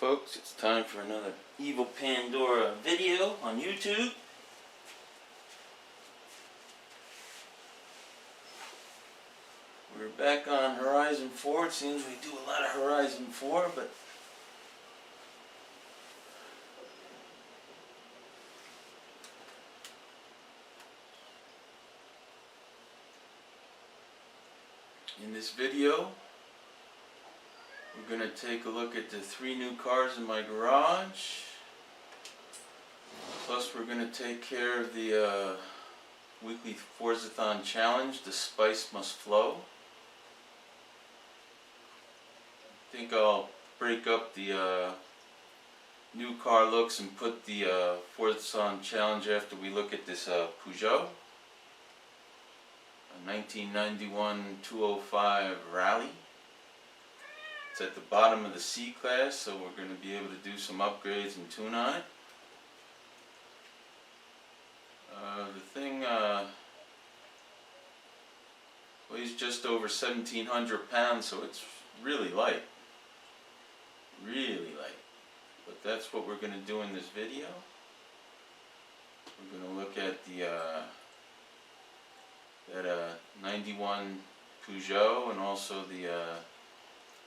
folks, it's time for another Evil Pandora video on YouTube. We're back on Horizon 4. It seems we do a lot of Horizon 4, but in this video we're going to take a look at the 3 new cars in my garage. Plus we're going to take care of the weekly Forzathon challenge, the Spice Must Flow. I think I'll break up the new car looks and put the Forzathon challenge after we look at this Peugeot. A 1991 205 Rallye. It's at the bottom of the C-Class, so we're going to be able to do some upgrades and tune on it. The thing weighs just over 1,700 pounds, so it's really light. Really light. But that's what we're going to do in this video. We're going to look at the that 91 Peugeot and also the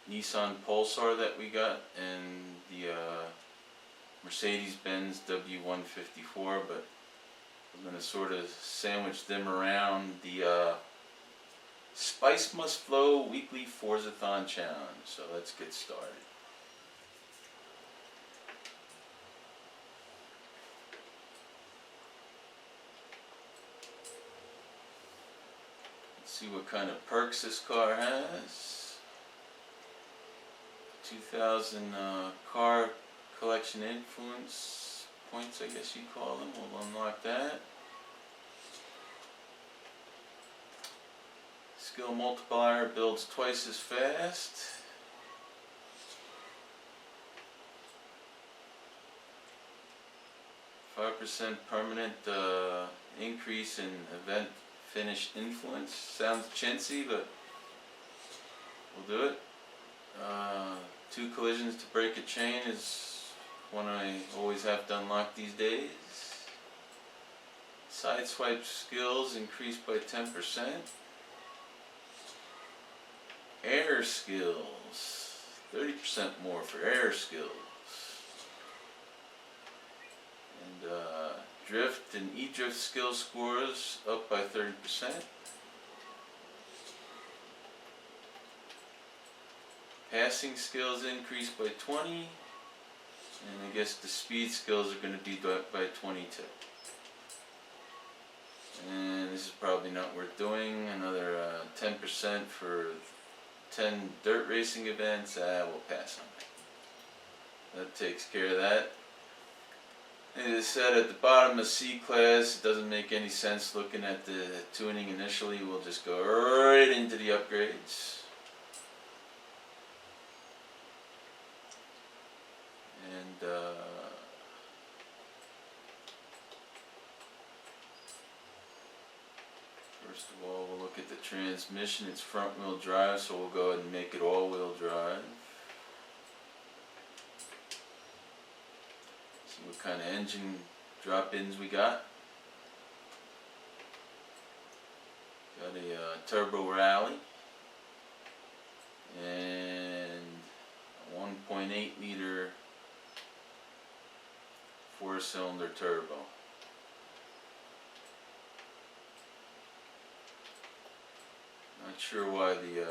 Nissan Pulsar that we got and the Mercedes-Benz W154, but we're going to sort of sandwich them around the Spice Must Flow weekly Forzathon challenge. So let's get started. Let's see what kind of perks this car has. 2000 car collection influence points, I guess you call them. We'll unlock that. Skill multiplier builds twice as fast. %5 permanent increase in event finish influence. Sounds chintzy, but we'll do it. 2 collisions to break a chain is one I always have to unlock these days. Sideswipe skills increased by 10%. Air skills, 30% more for air skills. And drift and e-drift skill scores up by 30%. Passing skills increased by 20, and I guess the speed skills are going to be up by 22. And this is probably not worth doing. Another 10% for 10 dirt racing events. We'll pass on that. That takes care of that. As I said, at the bottom of C-Class, it doesn't make any sense looking at the tuning initially. We'll just go right into the upgrades. And first of all, we'll look at the transmission. It's front wheel drive, so we'll go ahead and make it all wheel drive. See what kind of engine drop-ins we got. Got a turbo Rallye and a 1.8 liter 4-cylinder turbo. Not sure why the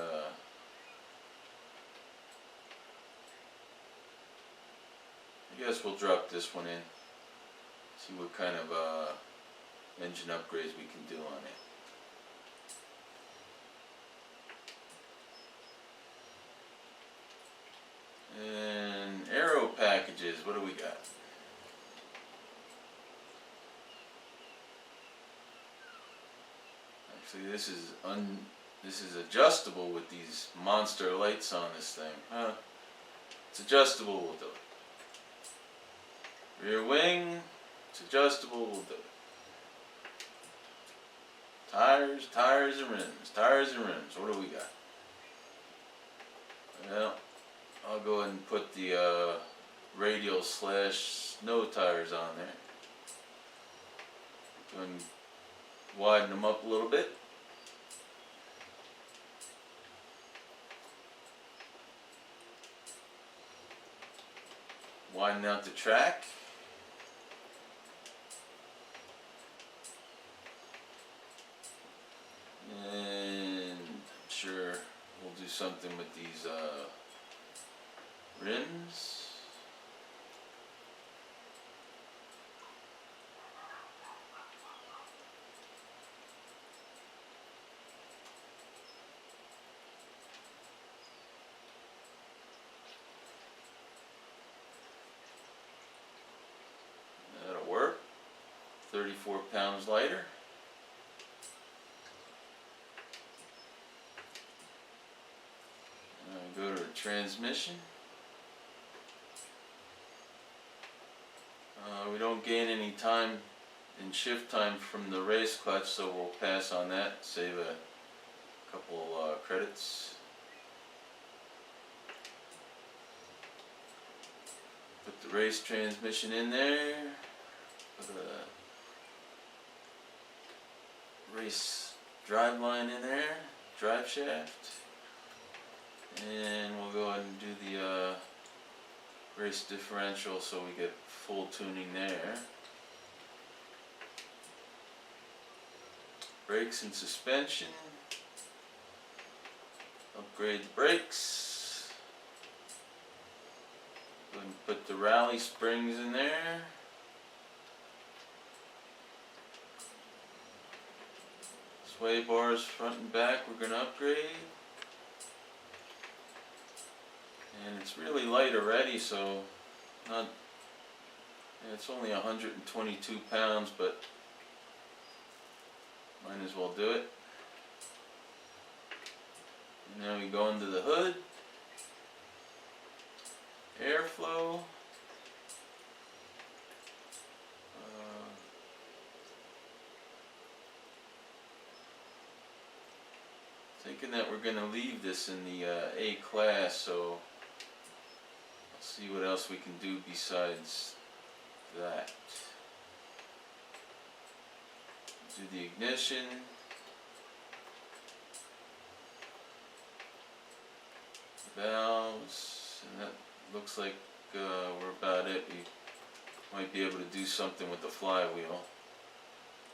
I guess we'll drop this one in. See what kind of engine upgrades we can do on it. And aero packages, what do we got? Actually, this is adjustable with these monster lights on this thing. It's adjustable, we'll do it. Rear wing, it's adjustable, we'll do it. Tires and rims. What do we got? Well, I'll go ahead and put the radial slash snow tires on there. Go and widen them up a little bit. Widen out the track. And I'm sure we'll do something with these rims. That'll work. 34 pounds lighter. Go to the transmission. We don't gain any time in shift time from the race clutch, so we'll pass on that, save a couple credits. Put the race transmission in there. Put a race drive line in there, drive shaft. And we'll go ahead and do the race differential so we get full tuning there. Brakes and suspension. Upgrade the brakes. Go ahead and put the Rallye springs in there. Sway bars front and back we're going to upgrade. And it's really light already, so not. It's only 122 pounds, but might as well do it. And now we go into the hood. Airflow. Thinking that we're going to leave this in the A class, so see what else we can do besides that. Do the ignition. Valves, and that looks like we're about it. We might be able to do something with the flywheel.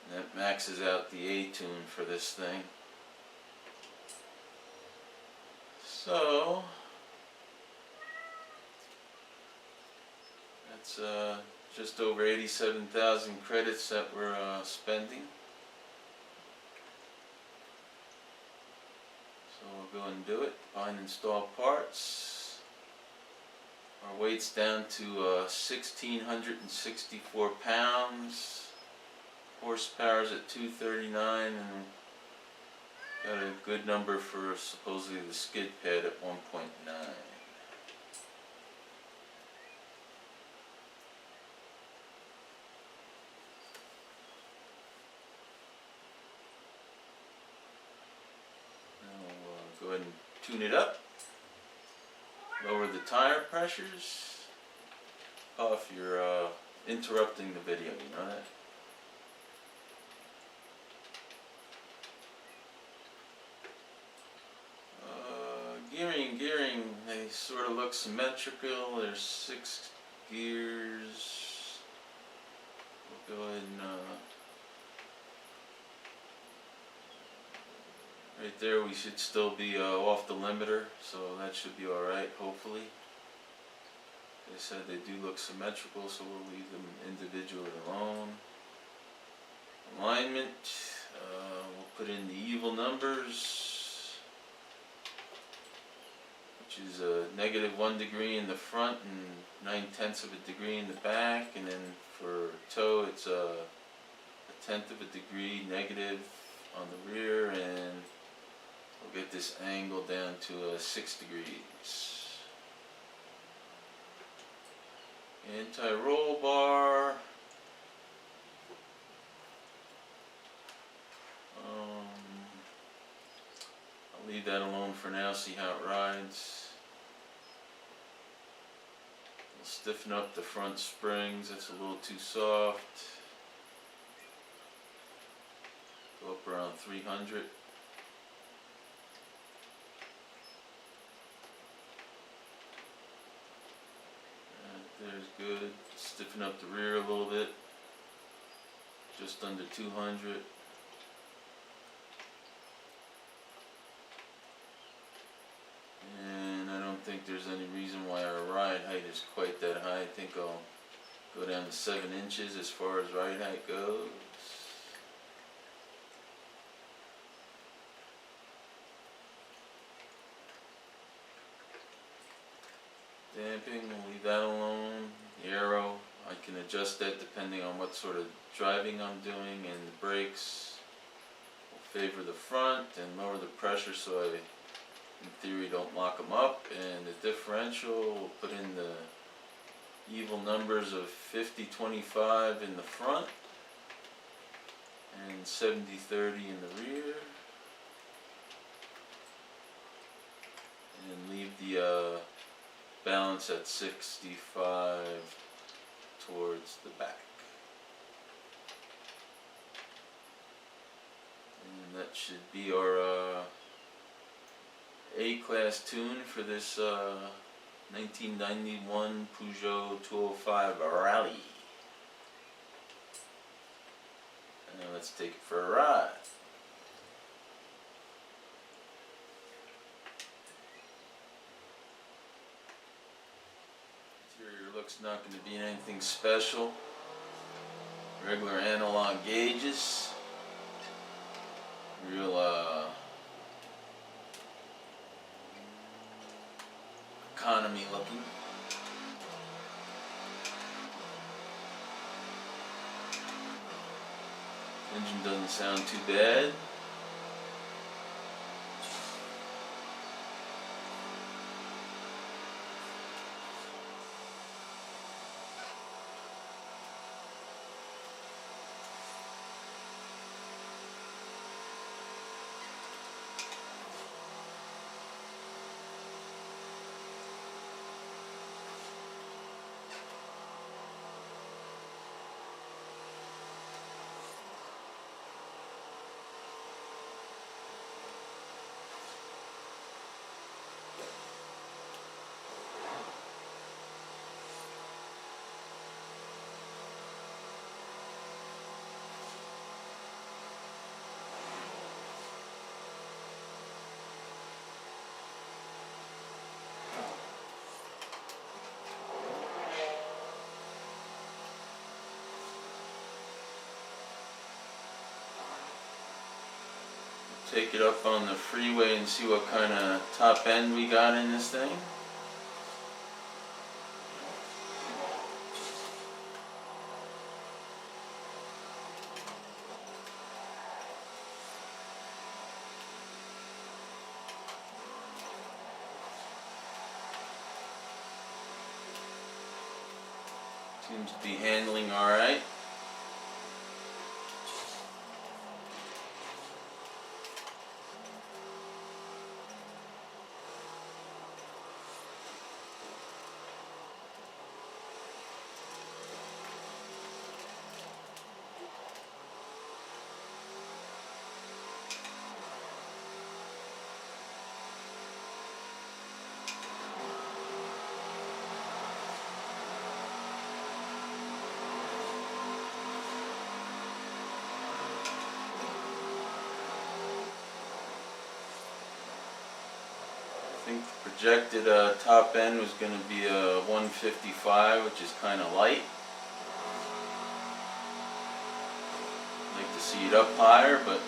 And that maxes out the A-tune for this thing. So that's just over 87,000 credits that we're spending. So we'll go and do it. Find install parts. Our weight's down to 1,664 pounds. Horsepower's at 239, and got a good number for supposedly the skid pad at 1.9. Go ahead and tune it up. Lower the tire pressures. Oh, if you're interrupting the video, you know that? Gearing, they sort of look symmetrical. There's 6 gears. We'll go ahead and right there we should still be off the limiter, so that should be alright, hopefully. They said they do look symmetrical, so we'll leave them individually alone. Alignment, we'll put in the evil numbers, which is -1 degree in the front and 9/10 of a degree in the back, and then for toe it's a 1/10 of a degree negative on the rear, and we'll get this angle down to 6 degrees. Anti-roll bar. I'll leave that alone for now, see how it rides. We'll stiffen up the front springs, that's a little too soft. Go up around 300. There's good. Stiffen up the rear a little bit. Just under 200. And I don't think there's any reason why our ride height is quite that high. I think I'll go down to 7 inches as far as ride height goes. Damping, we'll leave that alone. The aero, I can adjust that depending on what sort of driving I'm doing, and the brakes will favor the front and lower the pressure so I, in theory, don't lock them up. And the differential, we'll put in the evil numbers of 50-25 in the front and 70-30 in the rear. And leave the balance at 65 towards the back. And that should be our A-class tune for this 1991 Peugeot 205 Rallye. And now let's take it for a ride. Interior looks not going to be anything special. Regular analog gauges. Real economy looking. Engine doesn't sound too bad. Take it up on the freeway and see what kind of top end we got in this thing. Seems to be handling alright. I think the projected top end was going to be a 155, which is kind of light. I'd like to see it up higher, but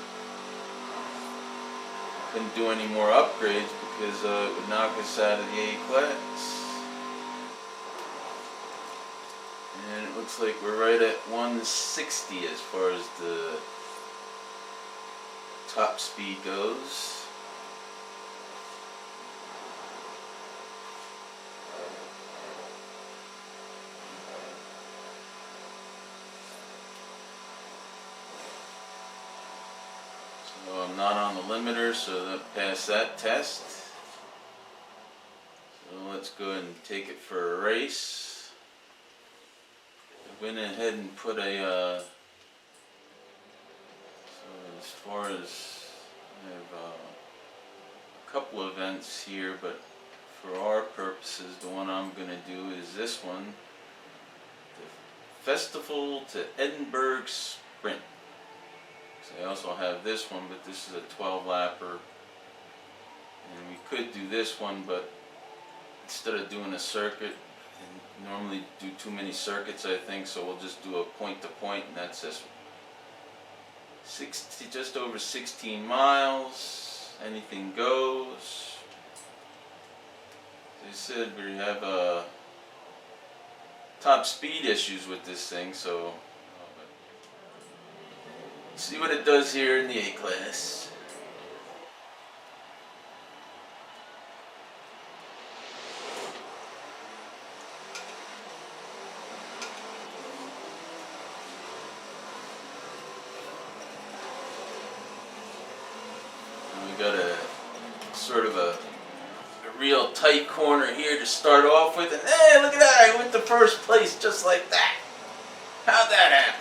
couldn't do any more upgrades because it would knock us out of the A-class. And it looks like we're right at 160 as far as the top speed goes. So I'm not on the limiter, so that passed that test. So let's go ahead and take it for a race. went ahead and put a, so as far as, I have a couple of events here, but for our purposes, the one I'm going to do is this one, the Festival to Edinburgh Sprint. So I also have this one, but this is a 12-lapper, and we could do this one, but instead of doing a circuit, and normally do too many circuits, I think, so we'll just do a point-to-point, and that's this one. 60, just over 16 miles, anything goes. As I said, we have top speed issues with this thing, so see what it does here in the A-Class. We got a sort of a real tight corner here to start off with, and hey, look at that! I went to first place just like that. How'd that happen?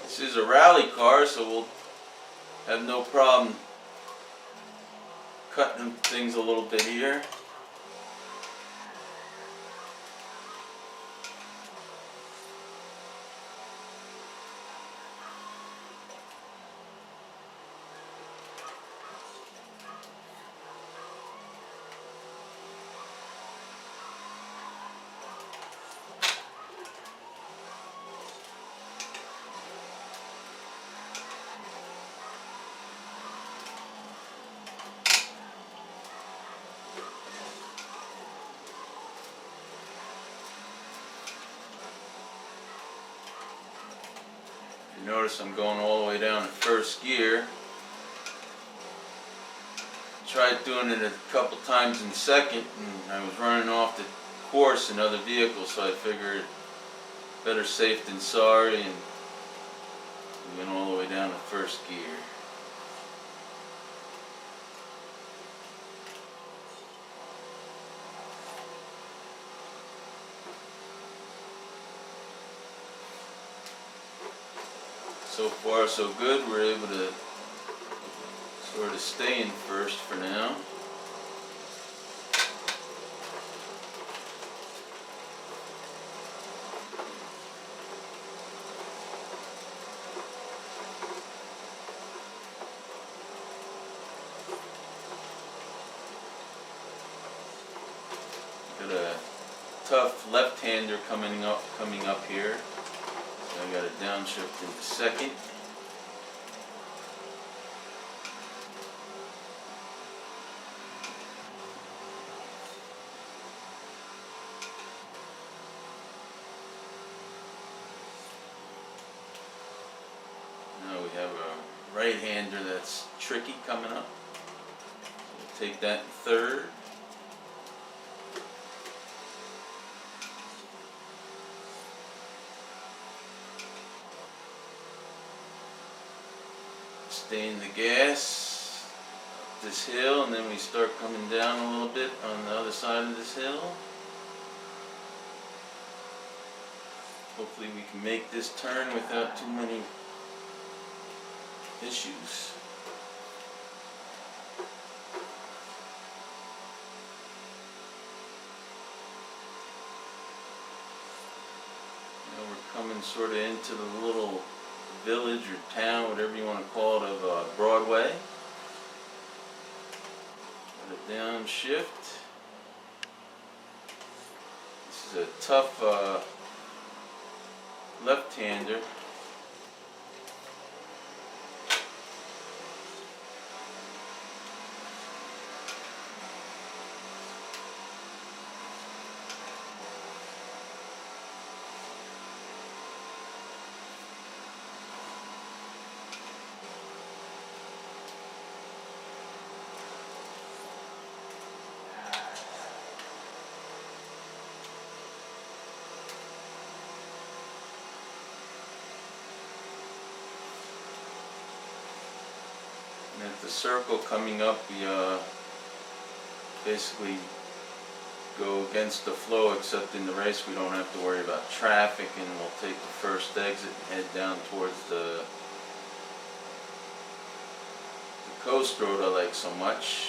This is a rally car, so we'll have no problem cutting things a little bit here. You notice I'm going all the way down to first gear. Tried doing it a couple times in second, and I was running off the course in other vehicles, so I figured better safe than sorry, and we went all the way down to first gear. So far so good, we're able to sort of stay in first for now. Got a tough left-hander coming up here. I got a downshift into second. Now we have a right-hander that's tricky coming up. So we'll take that in third. Stay in the gas up this hill, and then we start coming down a little bit on the other side of this hill. Hopefully we can make this turn without too many issues. Now we're coming sort of into the little village or town, whatever you want to call it, of Broadway. Got a downshift. This is a tough left-hander. circle coming up, we basically go against the flow, except in the race we don't have to worry about traffic, and we'll take the first exit and head down towards the coast road I like so much.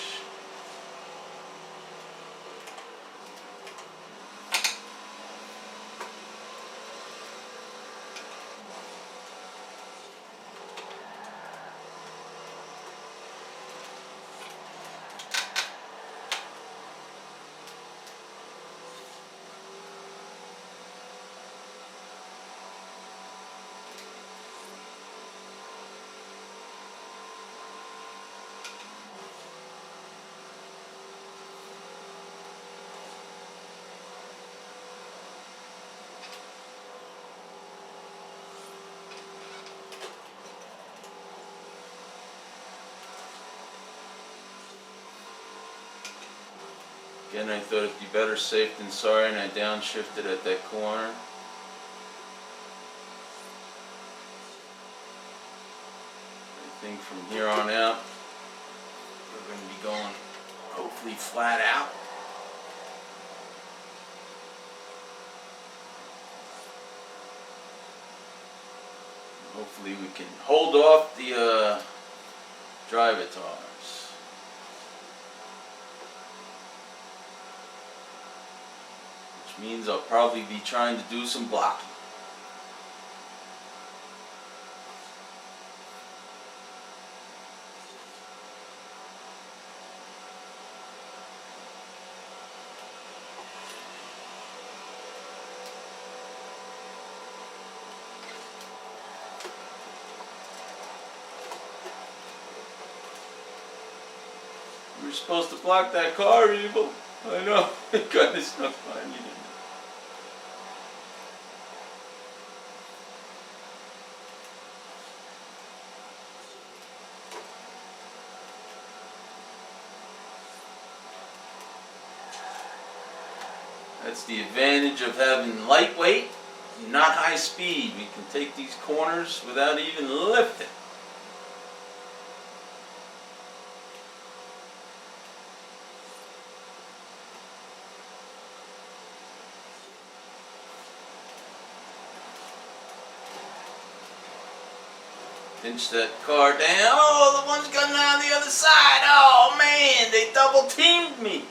Again, I thought it'd be better safe than sorry, and I downshifted at that corner. I think from here on out, we're going to be going hopefully flat out. Hopefully we can hold off the drivatars. Which means I'll probably be trying to do some blocking. We were supposed to block that car, Evil. I know. It got us stuck behind you. That's the advantage of having lightweight, not high speed. We can take these corners without even lifting. Pinch that car down. Oh, the one's coming on the other side. Oh man, they double teamed me.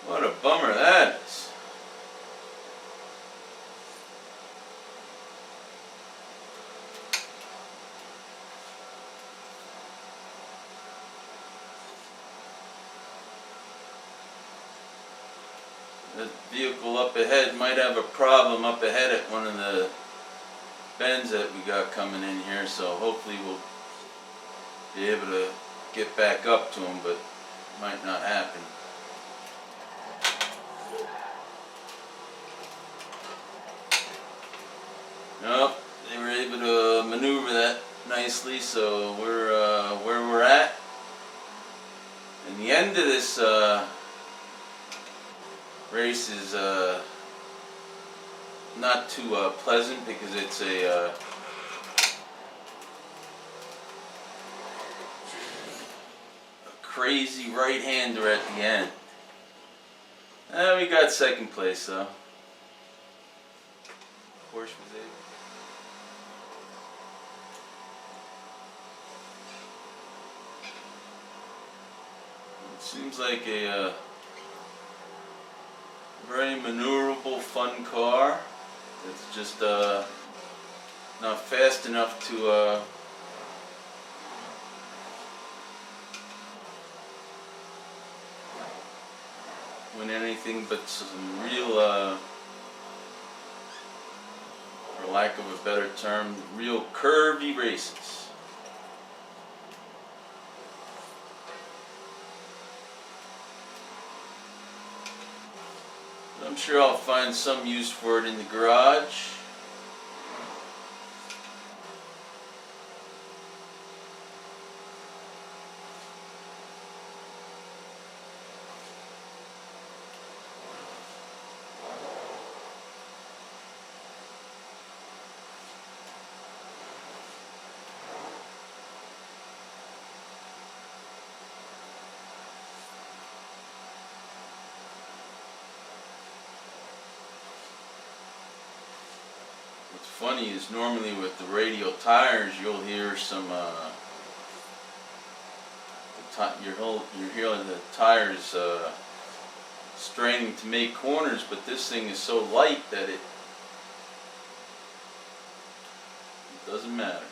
What a bummer that is. That vehicle up ahead might have a problem up ahead at one of the bends that we got coming in here, so hopefully we'll be able to get back up to him, but it might not happen. Nope, they were able to maneuver that nicely, so we're where we're at. And the end of this race is not too pleasant, because it's a crazy right-hander at the end. We got second place though. Porsche was able. It seems like a very maneuverable, fun car. It's just not fast enough to win anything but some real, for lack of a better term, real curvy races. I'm sure I'll find some use for it in the garage. funny is normally with the radial tires you'll hear some you're hearing the tires straining to make corners, but this thing is so light that it doesn't matter.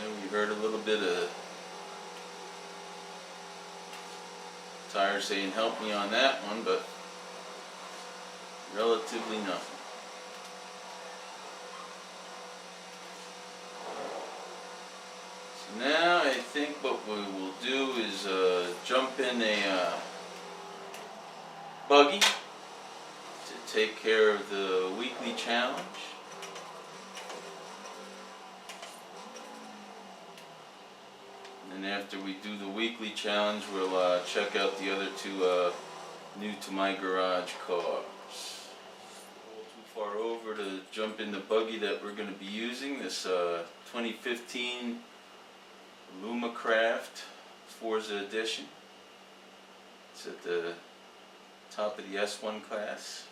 And we heard a little bit of tire saying help me on that one, but relatively nothing. So now I think what we will do is jump in a buggy to take care of the weekly challenge. And after we do the weekly challenge, we'll check out the other two new to my garage cars. Too far over to jump in the buggy that we're going to be using, this 2015 Lumacraft Forza Edition. It's at the top of the S1 class.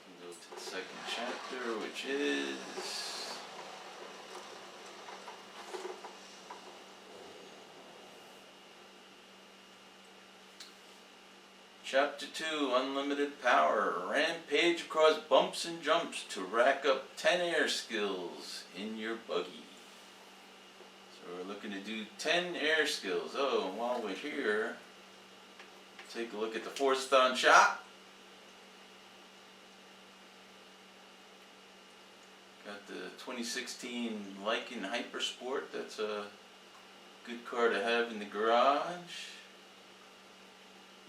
We can go to the second chapter, which is Chapter 2, Unlimited Power. Rampage across bumps and jumps to rack up 10 air skills in your buggy. So we're looking to do 10 air skills. Oh, and while we're here, take a look at the Forzathon shop. Got the 2016 Lycan Hypersport. That's a good car to have in the garage.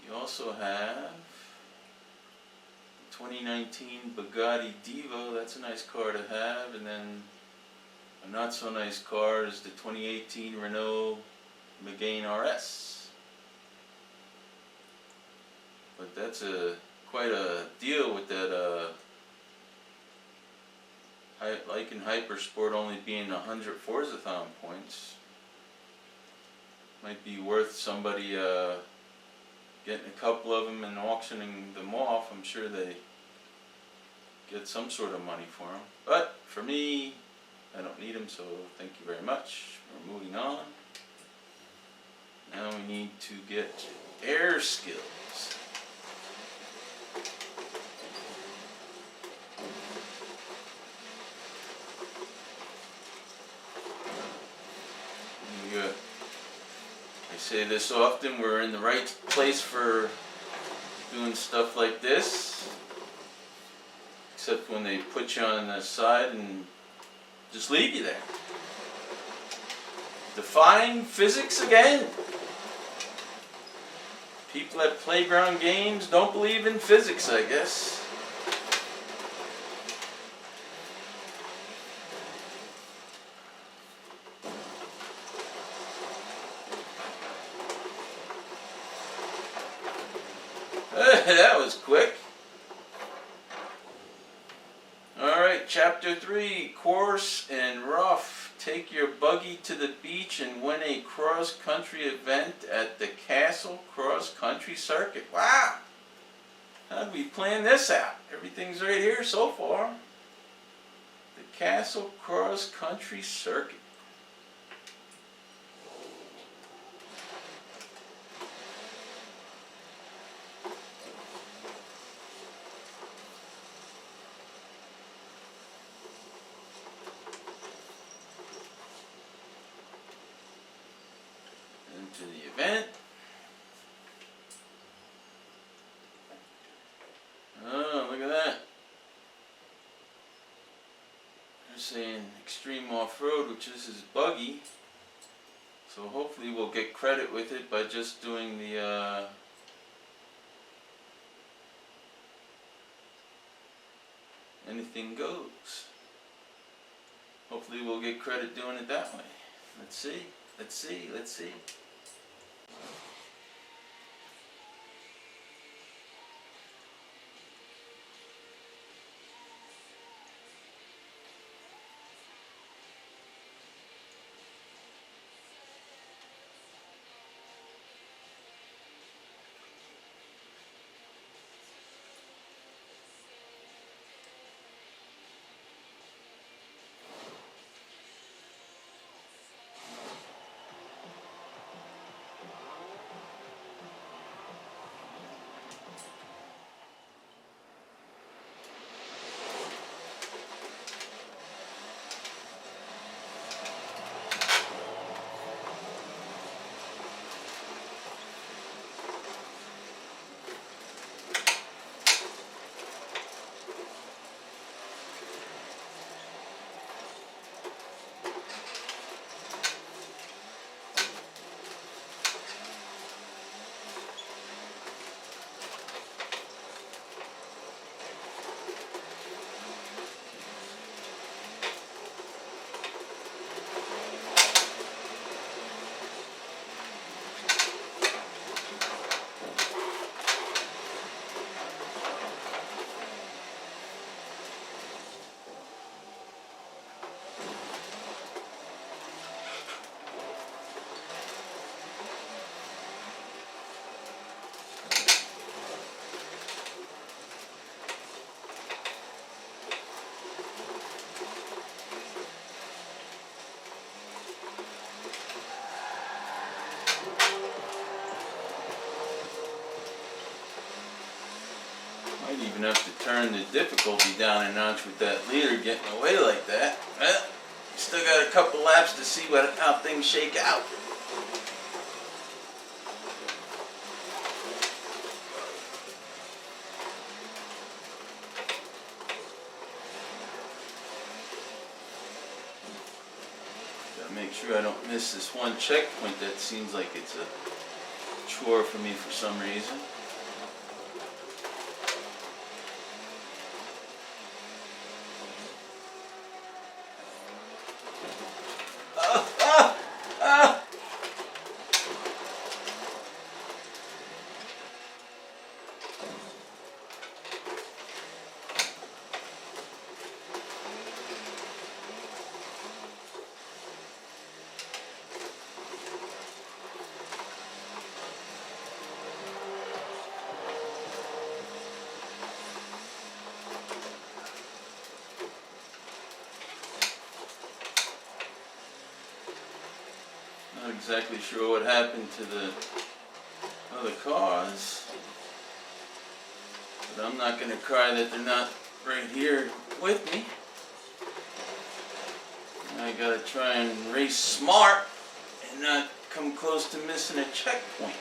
You also have the 2019 Bugatti Divo. That's a nice car to have. And then a not so nice car is the 2018 Renault Megane RS. But that's quite a deal with that Lycan Hypersport only being 100 Forzathon points. Might be worth somebody getting a couple of them and auctioning them off. I'm sure they get some sort of money for them. But for me, I don't need them, so thank you very much. We're moving on. Now we need to get air skills. I say this often, we're in the right place for doing stuff like this, except when they put you on the side and just leave you there. Defying physics again. People at playground games don't believe in physics, I guess. That was quick. Alright, Chapter 3, Coarse and Rough. Take your buggy to the beach and win a cross-country event at the Castle Cross Country Circuit. Wow! How did we plan this out? Everything's right here so far. The Castle Cross Country Circuit. To the event. Oh, look at that. They're saying extreme off-road, which this is buggy. So hopefully we'll get credit with it by just doing the anything goes. Hopefully we'll get credit doing it that way. Let's see. Let's see. Let's see. turn the difficulty down a notch with that leader getting away like that. Well, still got a couple laps to see how things shake out. Gotta make sure I don't miss this one checkpoint that seems like it's a chore for me for some reason. Not exactly sure what happened to the other cars, but I'm not going to cry that they're not right here with me. I gotta try and race smart and not come close to missing a checkpoint.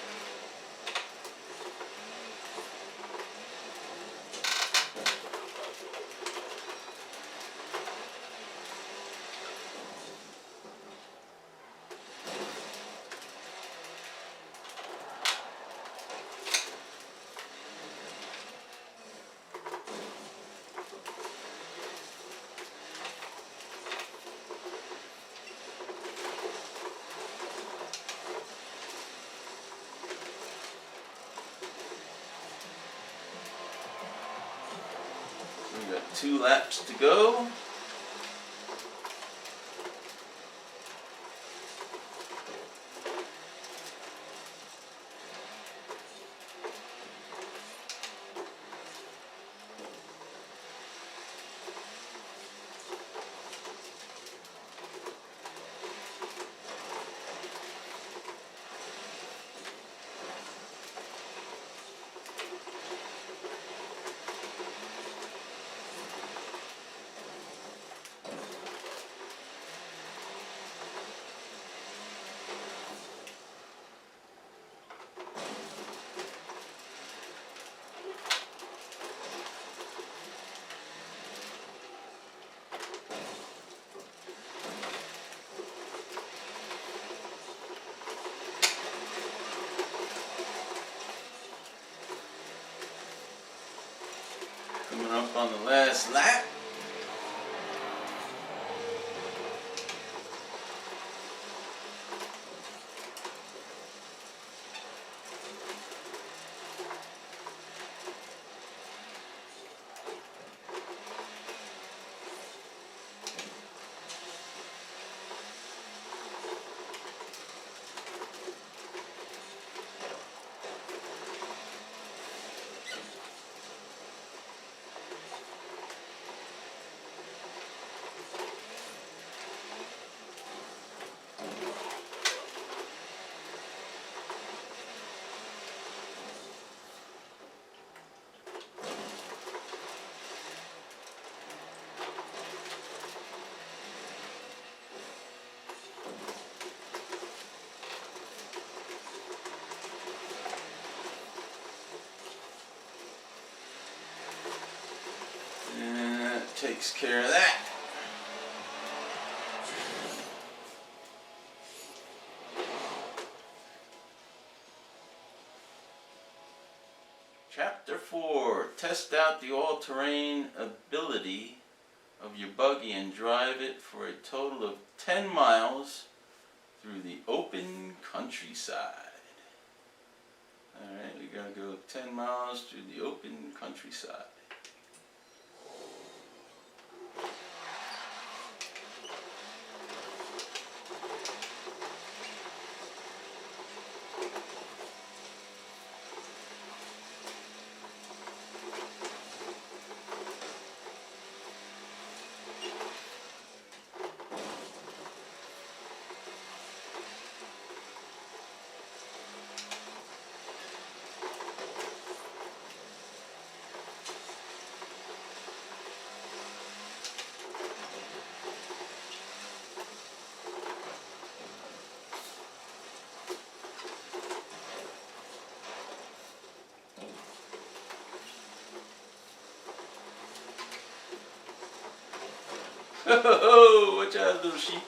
We got 2 laps to go. Coming up on the last lap. Takes care of that. Chapter 4. Test out the all-terrain ability of your buggy and drive it for a total of 10 miles through the open countryside. Alright, we gotta go 10 miles through the open countryside. Oh, watch out, little sheep.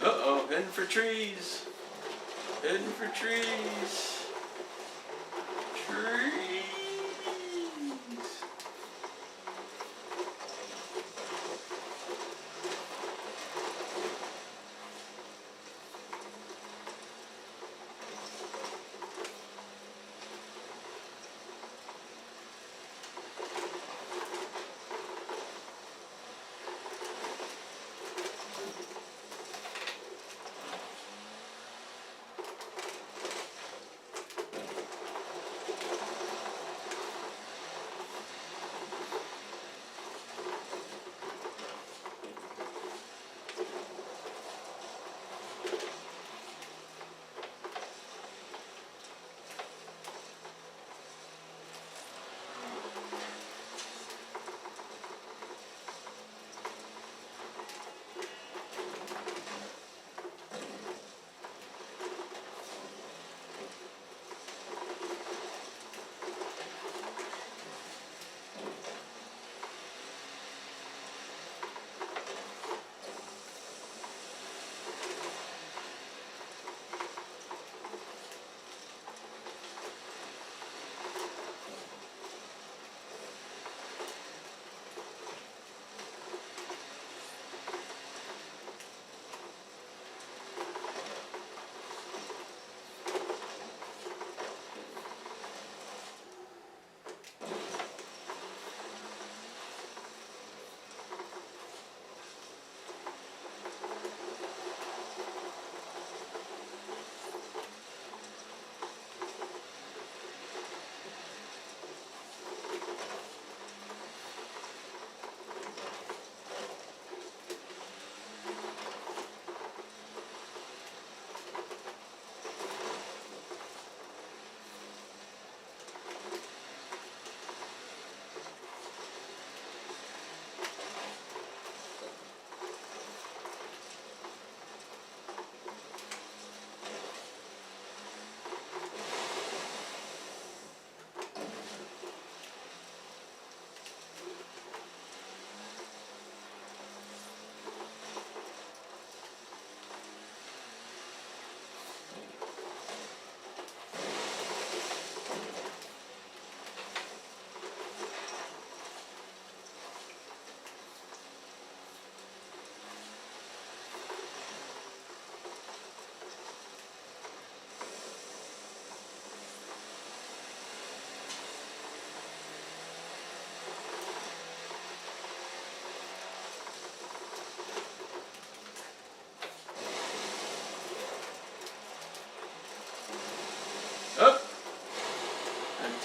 Uh-oh, heading for trees. Heading for trees. Trees.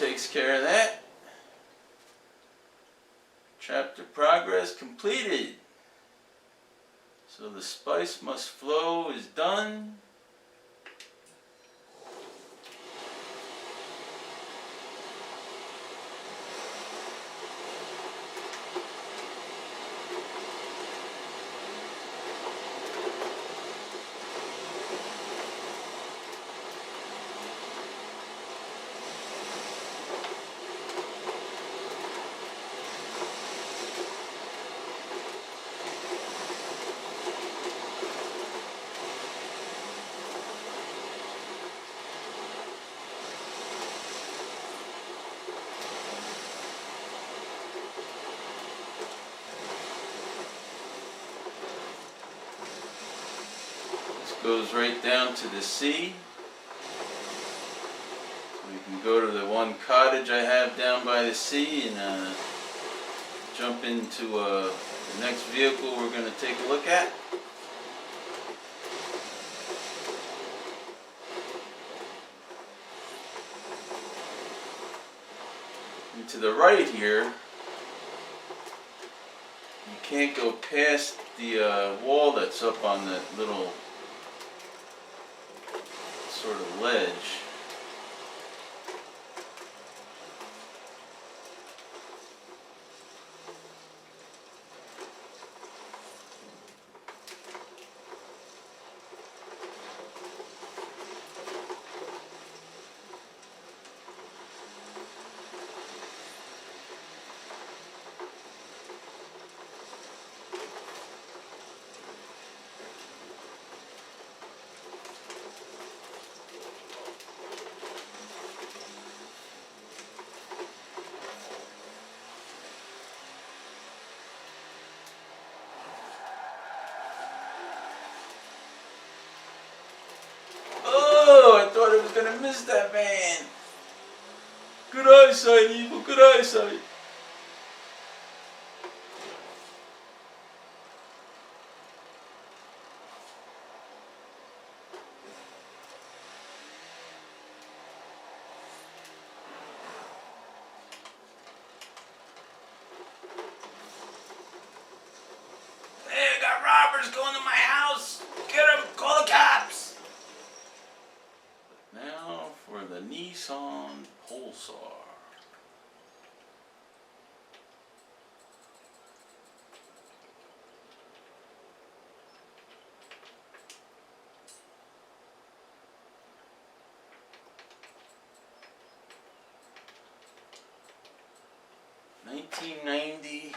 takes care of that. Chapter progress completed. So the spice must flow is done. Goes right down to the sea. We can go to the one cottage I have down by the sea and jump into the next vehicle we're going to take a look at. And to the right here, you can't go past the wall that's up on that little sort of ledge. Oh, I thought I was gonna miss that van. Good eyesight, Evil, good eyesight. Hey, I got robbers going to my house. Get them, call the cops. Now for the Nissan Pulsar. $1990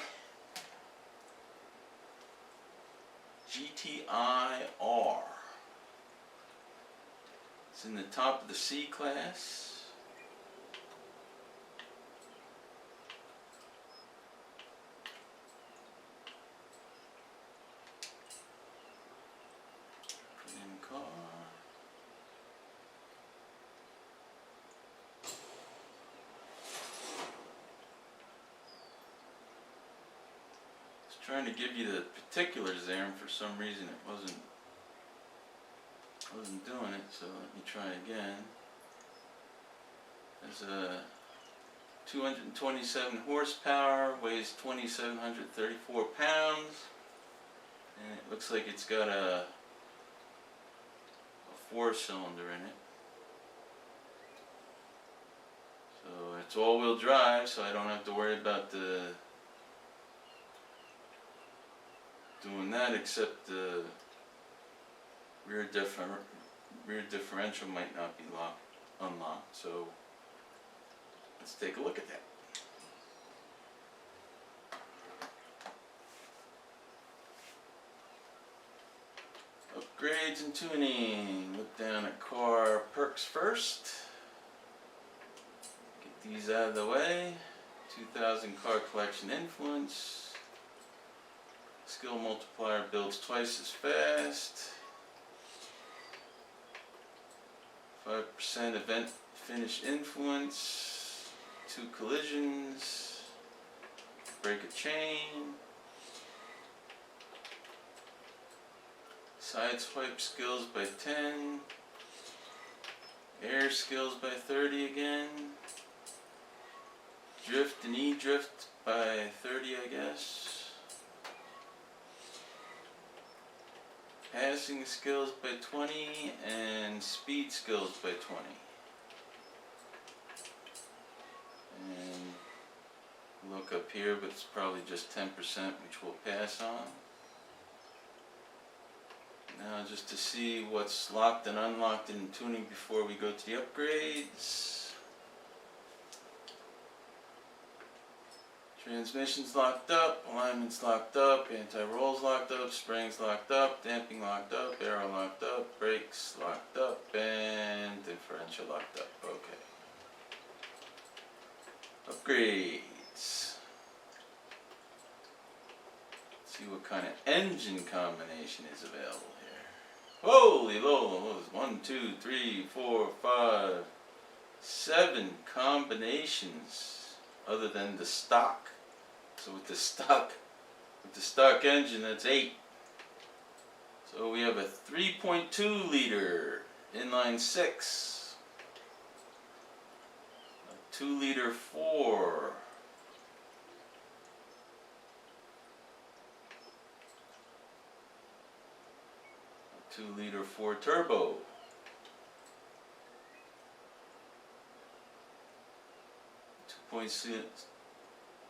GTI R. It's in the top of the C class. In car. Trying to give you the particulars there, and for some reason it wasn't doing it, so let me try again. There's a 227 horsepower, weighs 2,734 pounds, and it looks like it's got a 4-cylinder in it. So it's all-wheel drive, so I don't have to worry about doing that, except the rear differential might not be unlocked. So let's take a look at that. Upgrades and tuning. Look down at car perks first. Get these out of the way. 2000 car collection influence. Skill multiplier builds twice as fast. 5% event finish influence. 2 collisions. Break a chain. Side swipe skills by 10. Air skills by 30 again. drift and e-drift by 30, I guess. Passing skills by 20 and speed skills by 20. And look up here, but it's probably just 10%, which we'll pass on. Now just to see what's locked and unlocked in tuning before we go to the upgrades. Transmission's locked up, alignment's locked up, anti-roll's locked up, springs locked up, damping locked up, aero locked up, brakes locked up, and differential locked up. Okay. Upgrades. Let's see what kind of engine combination is available here. Holy Lola, 1, 2, 3, 4, 5, 7 combinations other than the stock. So with the stock engine, that's 8. So we have a 3.2 liter inline 6, a 2 liter 4, a 2 liter 4 turbo,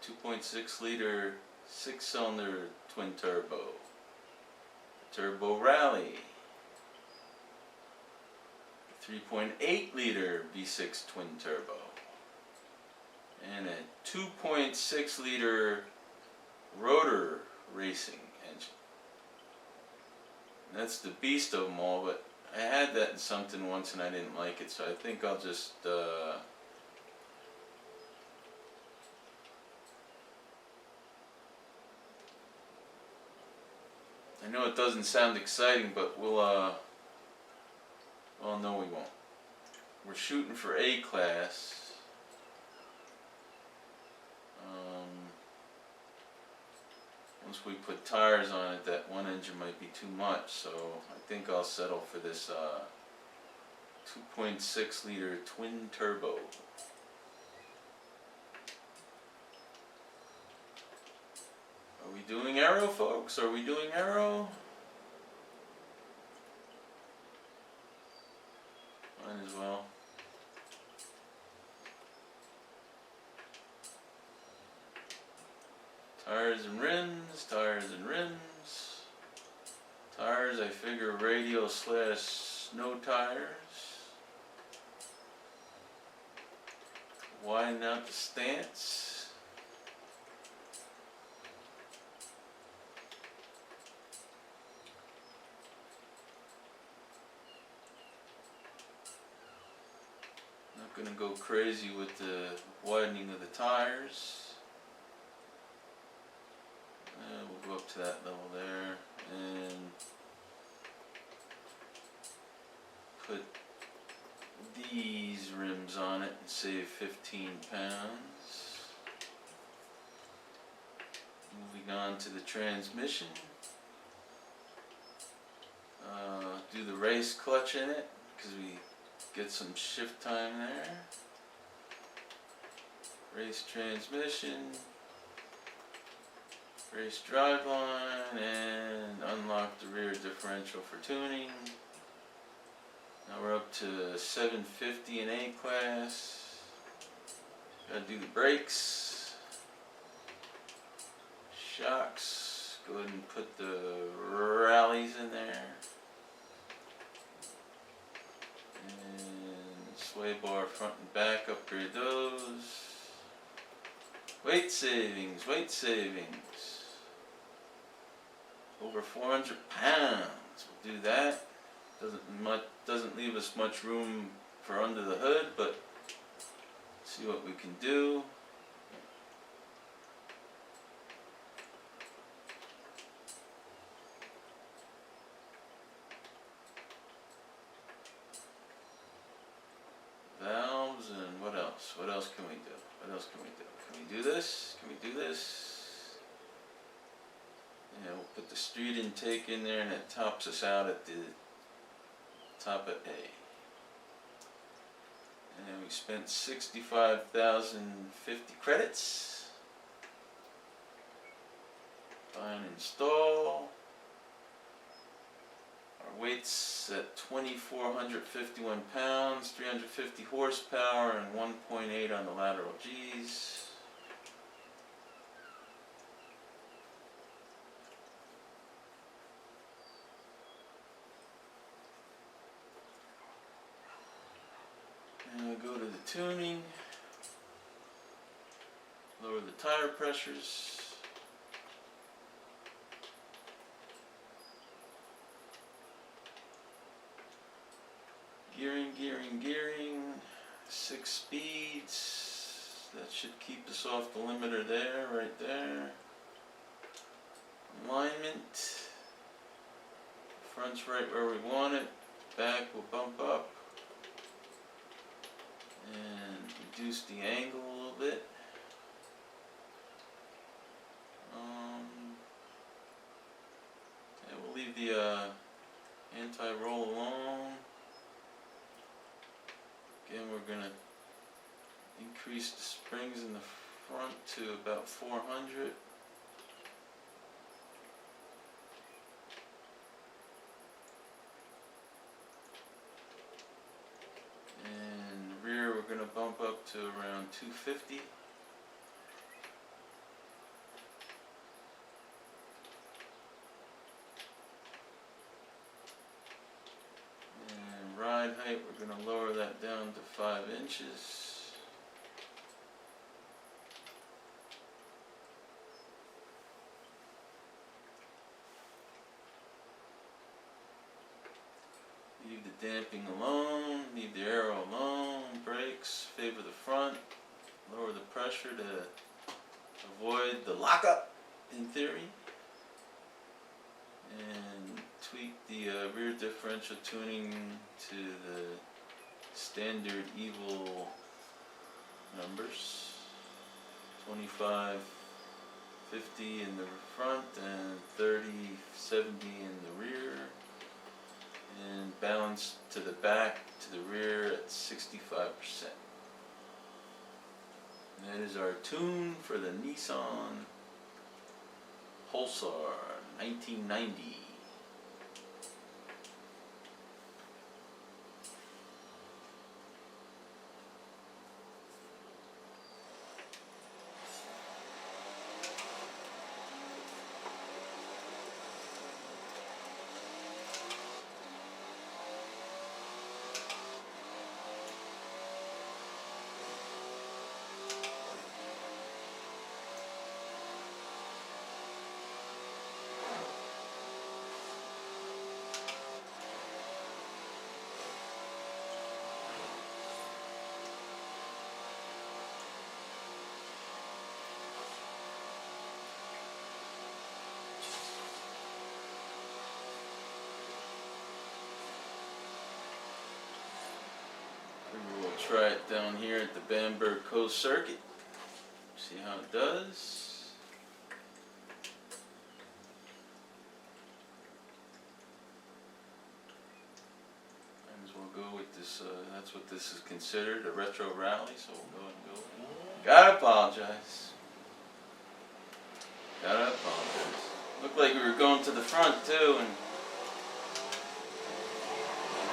2.6 liter 6-cylinder twin turbo, turbo Rallye, 3.8 liter V6 twin turbo, and a 2.6 liter rotor racing engine. And that's the beast of them all, but I had that in something once and I didn't like it, so I think I'll just I know it doesn't sound exciting, but we'll, well, no we won't. We're shooting for A class. Once we put tires on it, that one engine might be too much, so I think I'll settle for this 2.6 liter twin turbo. Are we doing aero, folks? Are we doing aero? Might as well. Tires and rims, tires and rims. Tires, I figure radial / snow tires. Widen out the stance. Not gonna go crazy with the widening of the tires. We'll go up to that level there and put these rims on it and save 15 pounds. Moving on to the transmission. Do the race clutch in it because we get some shift time there. Race transmission. Race driveline, and unlock the rear differential for tuning. Now we're up to 750 in A class. Gotta do the brakes. Shocks. Go ahead and put the Rallies in there. And sway bar front and back, upgrade those. Weight savings, weight savings. Over 400 pounds. We'll do that. Doesn't leave us much room for under the hood, but see what we can do. Valves and what else? What else can we do? What else can we do? Can we do this? Can we do this? Yeah, we'll put the street intake in there and it tops us out at the top of A. And then we spent 65,050 credits. Buy and install. Our weight's at 2,451 pounds, 350 horsepower, and 1.8 on the lateral G's. And I go to the tuning, lower the tire pressures. Gearing, 6 speeds. That should keep us off the limiter there, right there. Alignment. Front's right where we want it. Back will bump up. And reduce the angle a little bit. And we'll leave the anti-roll alone. Again, we're going to increase the springs in the front to about 400. And the rear we're going to bump up to around 250. Ride height, we're going to lower that down to 5 inches. Leave the damping alone, leave the aero alone, brakes, favor the front, lower the pressure to avoid the lockup in theory. And tweak the rear differential tuning to the standard evil numbers. 25-50 in the front and 30-70 in the rear. And balance to the back to the rear at 65%. And that is our tune for the Nissan Pulsar 1990. We'll try it down here at the Bamberg Coast Circuit. See how it does. Might as well go with this, that's what this is considered, a retro rally, so we'll go ahead and go. Gotta apologize. Looked like we were going to the front too, and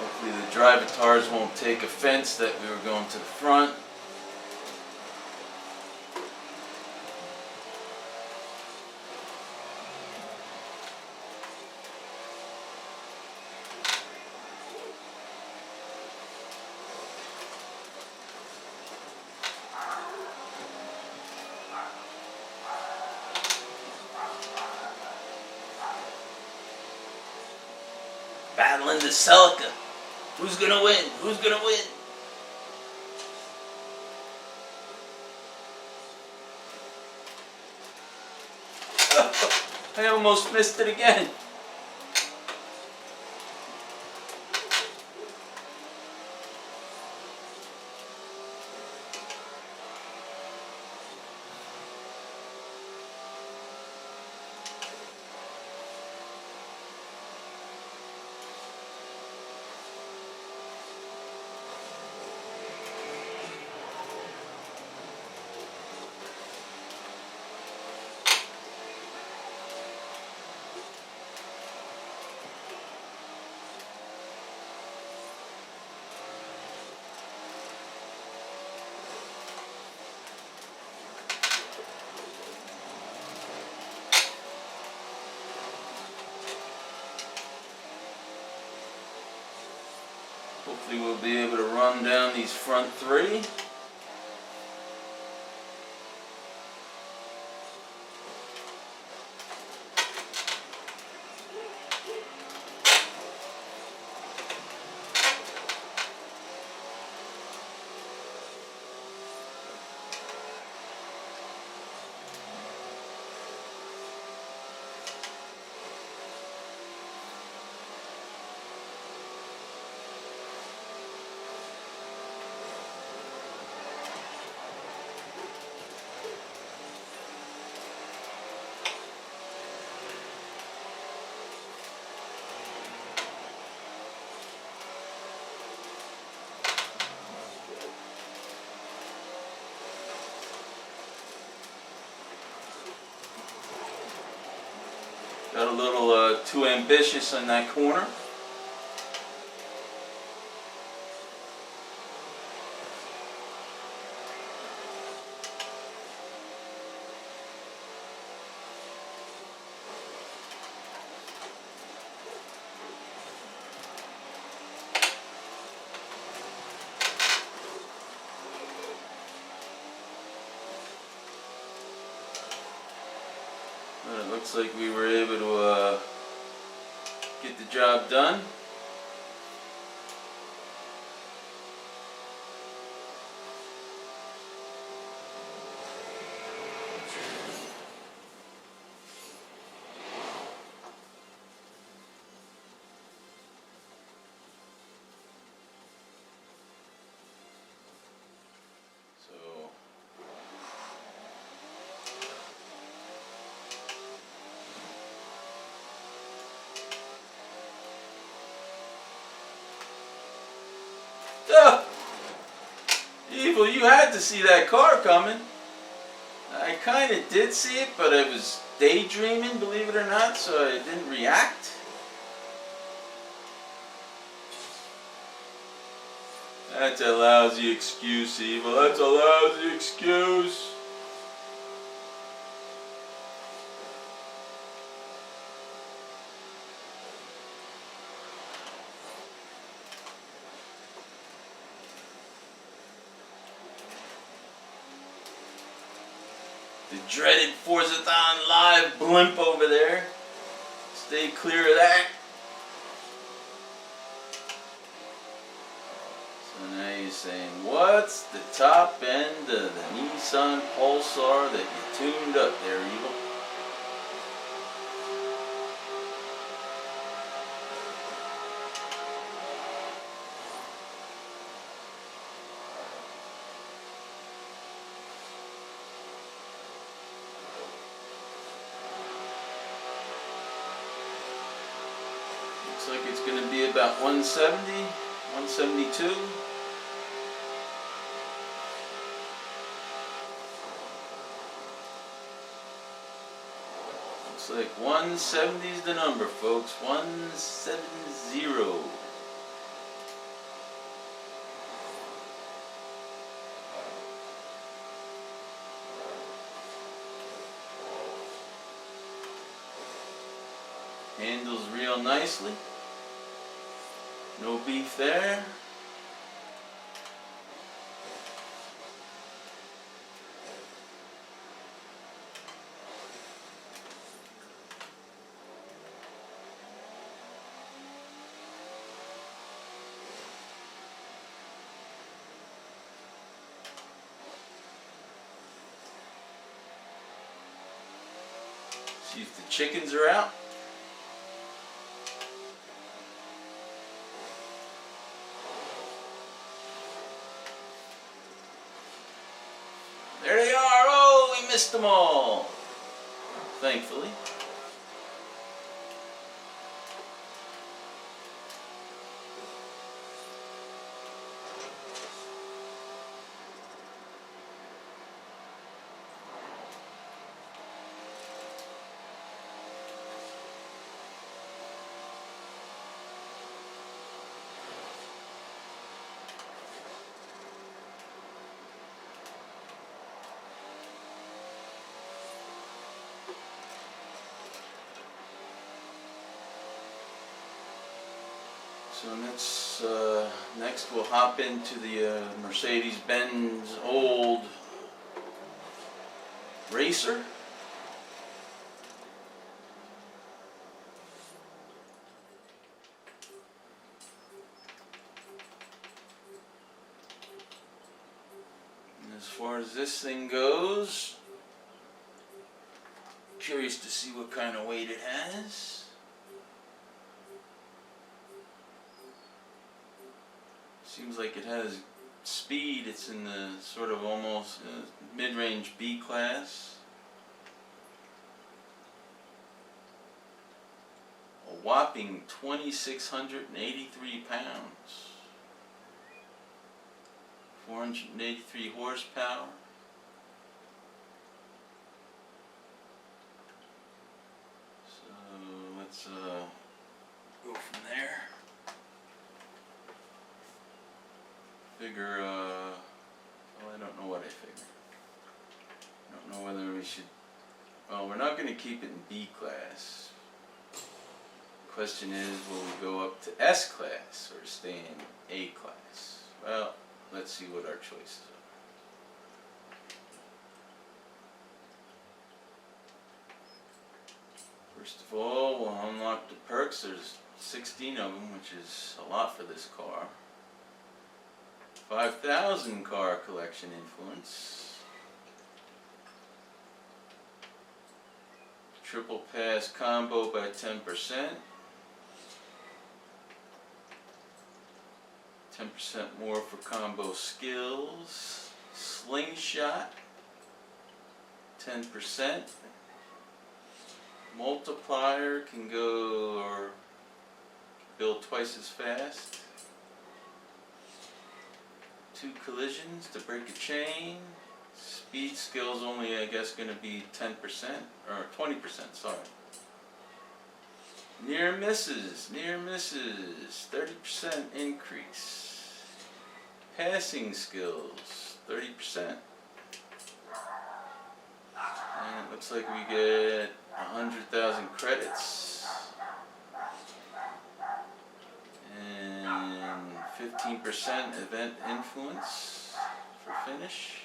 hopefully the drivatars won't take offense that we were going to the front. Battling the Celica. Who's gonna win? Who's gonna win? I almost missed it again. Hopefully we'll be able to run down these front three. Got a little too ambitious on that corner. But it looks like we were able to get the job done. So, Evil, you had to see that car coming. I kind of did see it, but I was daydreaming, believe it or not, so I didn't react. That's a lousy excuse, Evil. That's a lousy excuse. The dreaded Forzathon live blimp over there. Stay clear of that. So now you're saying, what's the top end of the Nissan Pulsar that you tuned up there, Evil? Looks like it's going to be about 170, 172. Looks like 170 is the number, folks. 170. Handles real nicely. No beef there. See if the chickens are out. There they are. Oh, we missed them all. Thankfully. So next we'll hop into the Mercedes-Benz old Racer. And as far as this thing goes, curious to see what kind of weight it has. Seems like it has speed. It's in the sort of almost mid-range B class. A whopping 2,683 pounds. 483 horsepower. So let's go from there. Figure, well, I don't know what I figure. I don't know whether we should, well, we're not going to keep it in B class. The question is, will we go up to S class or stay in A class? Well, let's see what our choices are. First of all, we'll unlock the perks. There's 16 of them, which is a lot for this car. 5,000 car collection influence. Triple pass combo by 10%. 10% more for combo skills. Slingshot. 10%. Multiplier can go or build twice as fast. 2 collisions to break a chain. Speed skills only, I guess, going to be 10% or 20%. Sorry. Near misses, 30% increase. Passing skills, 30%. And it looks like we get 100,000 credits. And 15% event influence for finish.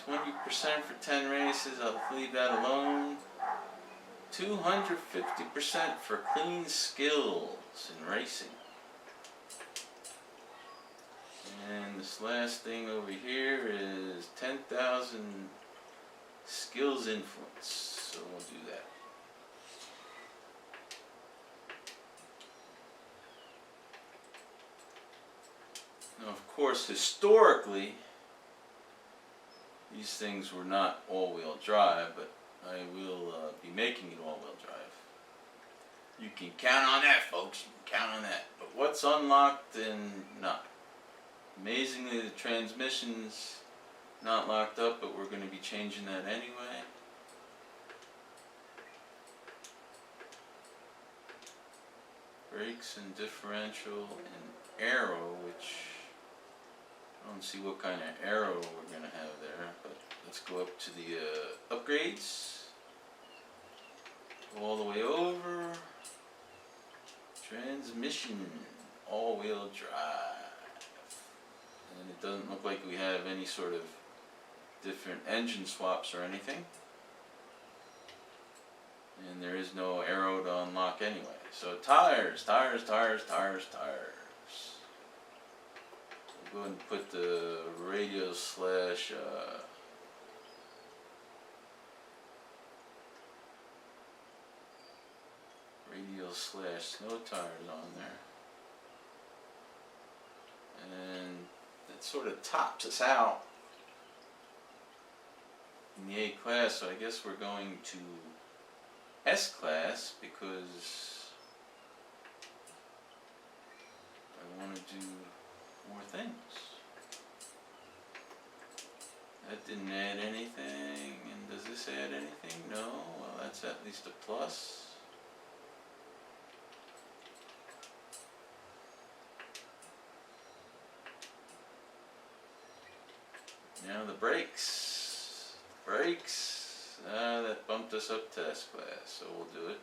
20% for 10 races, I'll leave that alone. 250% for clean skills in racing. And this last thing over here is 10,000 skills influence, so we'll do that. Now, of course, historically, these things were not all-wheel drive, but I will be making it all-wheel drive. You can count on that, folks. You can count on that. But what's unlocked and not? Amazingly, the transmission's not locked up, but we're going to be changing that anyway. Brakes and differential and aero, which I don't see what kind of aero we're going to have there, but let's go up to the upgrades. Go all the way over. Transmission, all-wheel drive. And it doesn't look like we have any sort of different engine swaps or anything. And there is no aero to unlock anyway. So tires. We'll go ahead and put the radio slash snow tires on there. And that sort of tops us out in the A class, so I guess we're going to S class because I want to do more things. That didn't add anything, and does this add anything? No, well that's at least a plus. Now the brakes. That bumped us up to S class, so we'll do it.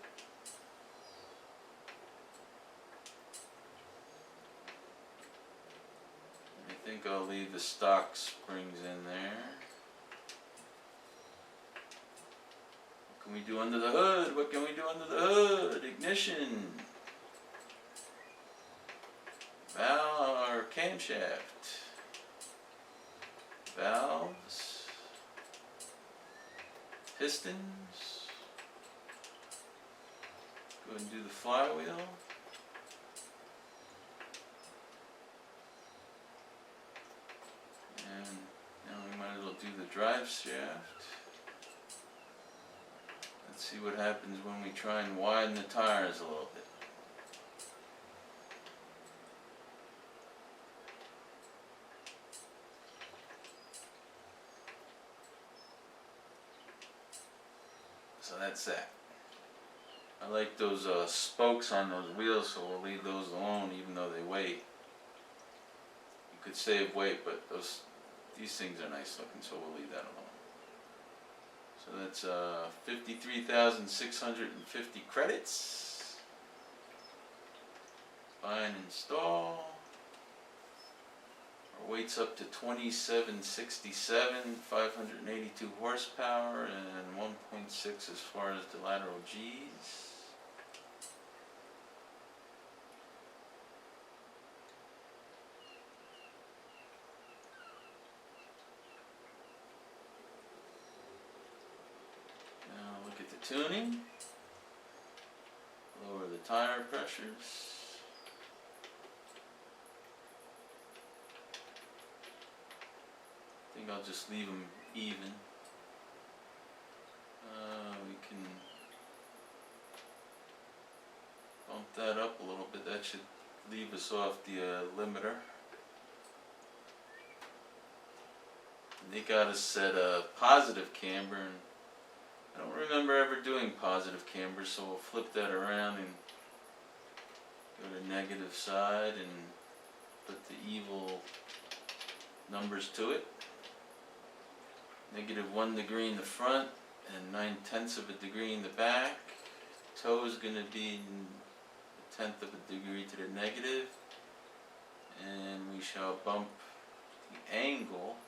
think I'll leave the stock springs in there. What can we do under the hood? What can we do under the hood? Ignition. Valve or camshaft. Valves. Pistons. Go ahead and do the flywheel. And now we might as well do the drive shaft. Let's see what happens when we try and widen the tires a little bit. So that's that. I like those spokes on those wheels, so we'll leave those alone even though they weigh. You could save weight, but these things are nice looking, so we'll leave that alone. So that's 53,650 credits. Buy and install. Our weight's up to 2767, 582 horsepower, and 1.6 as far as the lateral G's. Tuning, lower the tire pressures. I think I'll just leave them even. We can bump that up a little bit. That should leave us off the limiter. And they got us at a positive camber, and I don't remember ever doing positive camber, so we'll flip that around and go to negative side and put the evil numbers to it. -1 degree in the front and 9/10 of a degree in the back. Toe is going to be 1/10 of a degree to the negative, and we shall bump the angle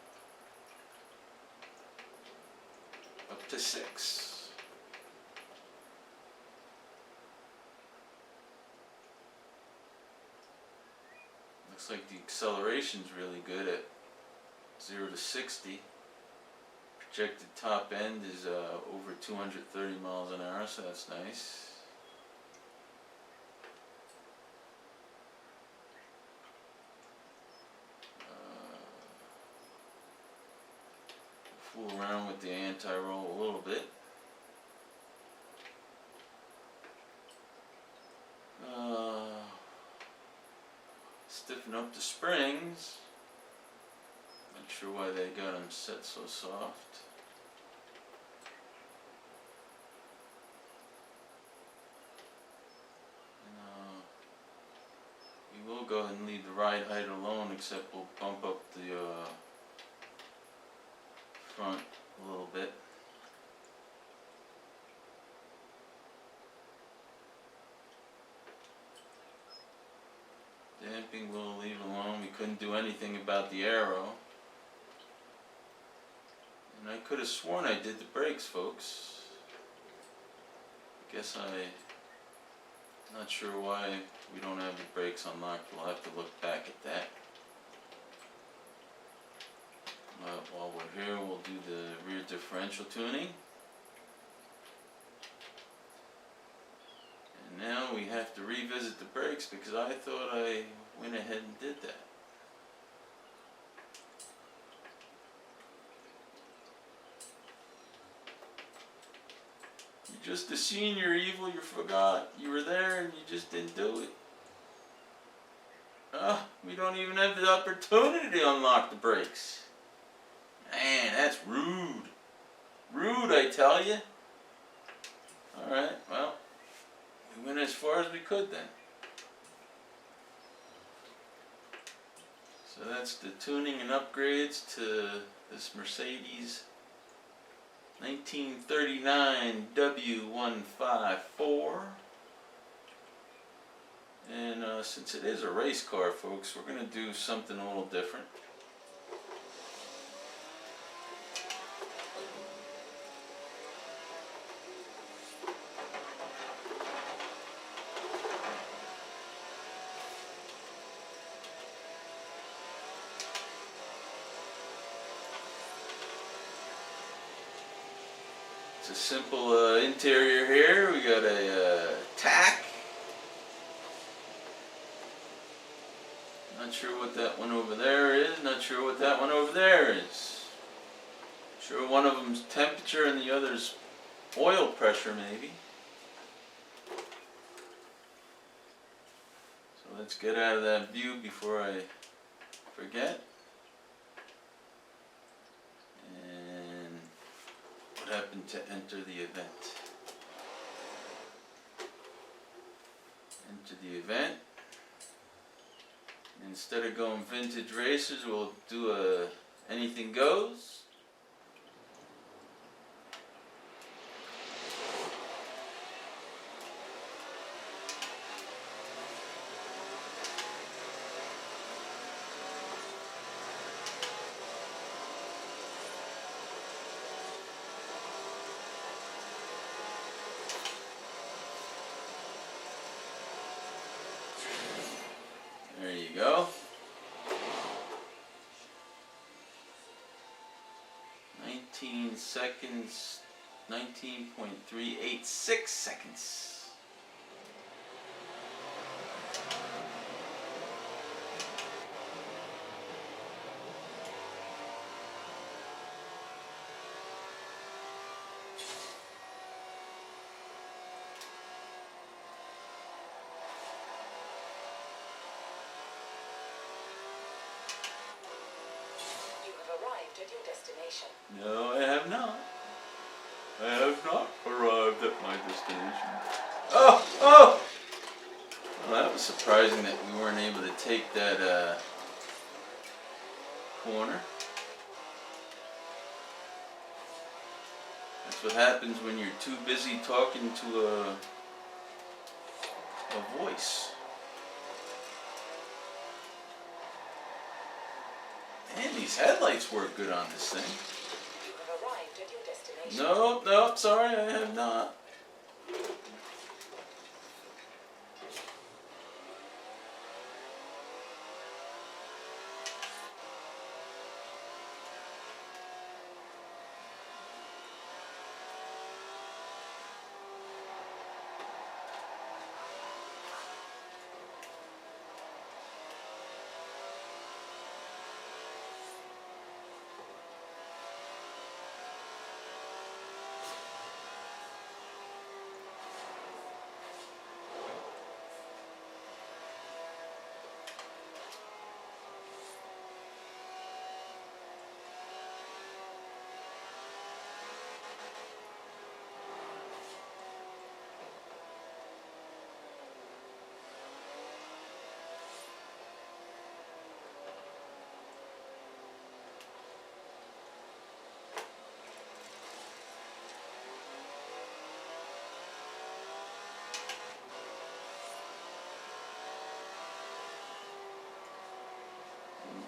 up to 6. Looks like the acceleration's really good at 0 to 60. Projected top end is over 230 miles an hour, so that's nice. Fool around with the anti-roll a little bit. Stiffen up the springs. Not sure why they got them set so soft. We will go ahead and leave the ride height alone, except we'll bump up the front a little bit. Damping we'll leave alone. We couldn't do anything about the aero. And I could have sworn I did the brakes, folks. I guess not sure why we don't have the brakes unlocked. We'll have to look back at that. But while we're here, we'll do the rear differential tuning. And now we have to revisit the brakes because I thought I went ahead and did that. You're just a senior evil, you forgot. You were there and you just didn't do it. We don't even have the opportunity to unlock the brakes. Man, that's rude. Rude, I tell you. Alright, well, we went as far as we could then. So that's the tuning and upgrades to this Mercedes 1939 W154. And since it is a race car, folks, we're going to do something a little different. It's a simple interior here. We got a tack. Not sure what that one over there is. Not sure what that one over there is. Sure one of them's temperature and the other's oil pressure maybe. So let's get out of that view before I forget. And what happened to enter the event? Enter the event. Instead of going vintage racers, we'll do a anything goes. There you go. 19 seconds, 19.386 seconds. Arrived at your destination. No, I have not. I have not arrived at my destination. Oh! Oh! Well, that was surprising that we weren't able to take that corner. That's what happens when you're too busy talking to a voice. Man, these headlights work good on this thing. You have arrived at your destination. No, no, sorry, I have not.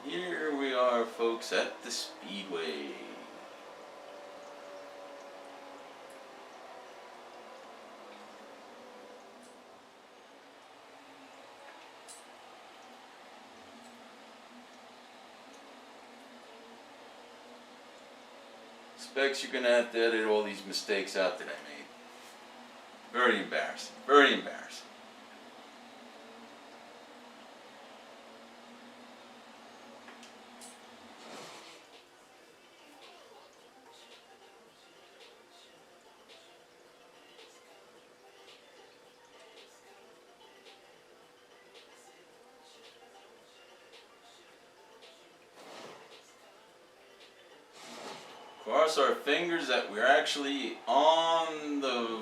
Here we are, folks, at the Speedway. Specs, you're gonna have to edit all these mistakes out that I made. Very embarrassing. Very embarrassing. Cross our fingers that we're actually on the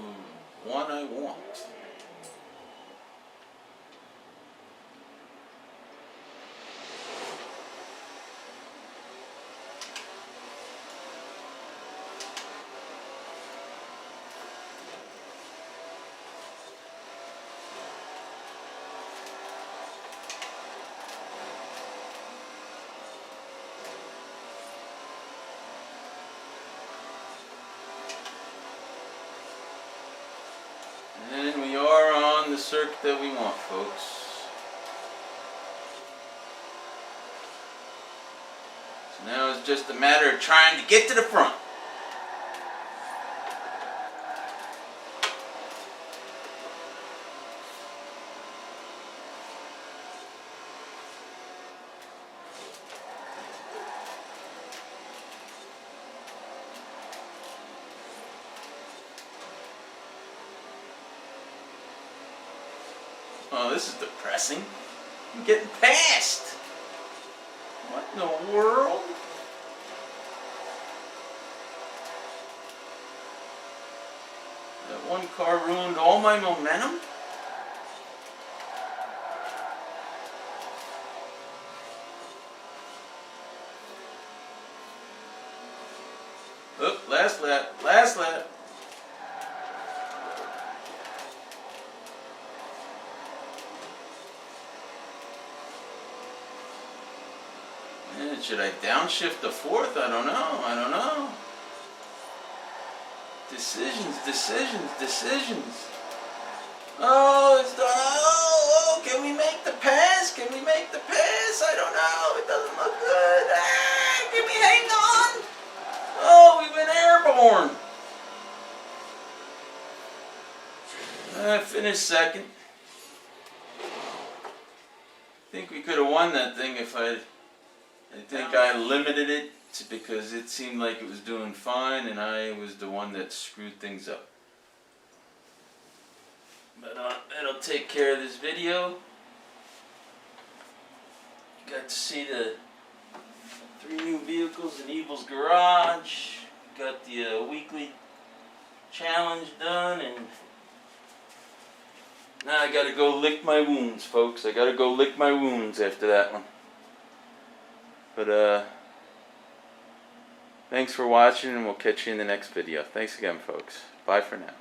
one I want. And we are on the circuit that we want, folks. So now it's just a matter of trying to get to the front. Oh, this is depressing. I'm getting passed. What in the world? That one car ruined all my momentum? Oop, last lap, last lap. Man, should I downshift to fourth? I don't know, I don't know. Decisions, decisions, decisions. Oh, it's done. Oh, can we make the pass? Can we make the pass? I don't know. It doesn't look good. Ah, can we hang on? Oh, we went airborne. I finished second. I think we could have won that thing if I think I limited it because it seemed like it was doing fine and I was the one that screwed things up. But that'll take care of this video. Got to see the 3 new vehicles in Evil's garage. Got the weekly challenge done, and now I gotta go lick my wounds, folks. I gotta go lick my wounds after that one. But thanks for watching, and we'll catch you in the next video. Thanks again, folks. Bye for now.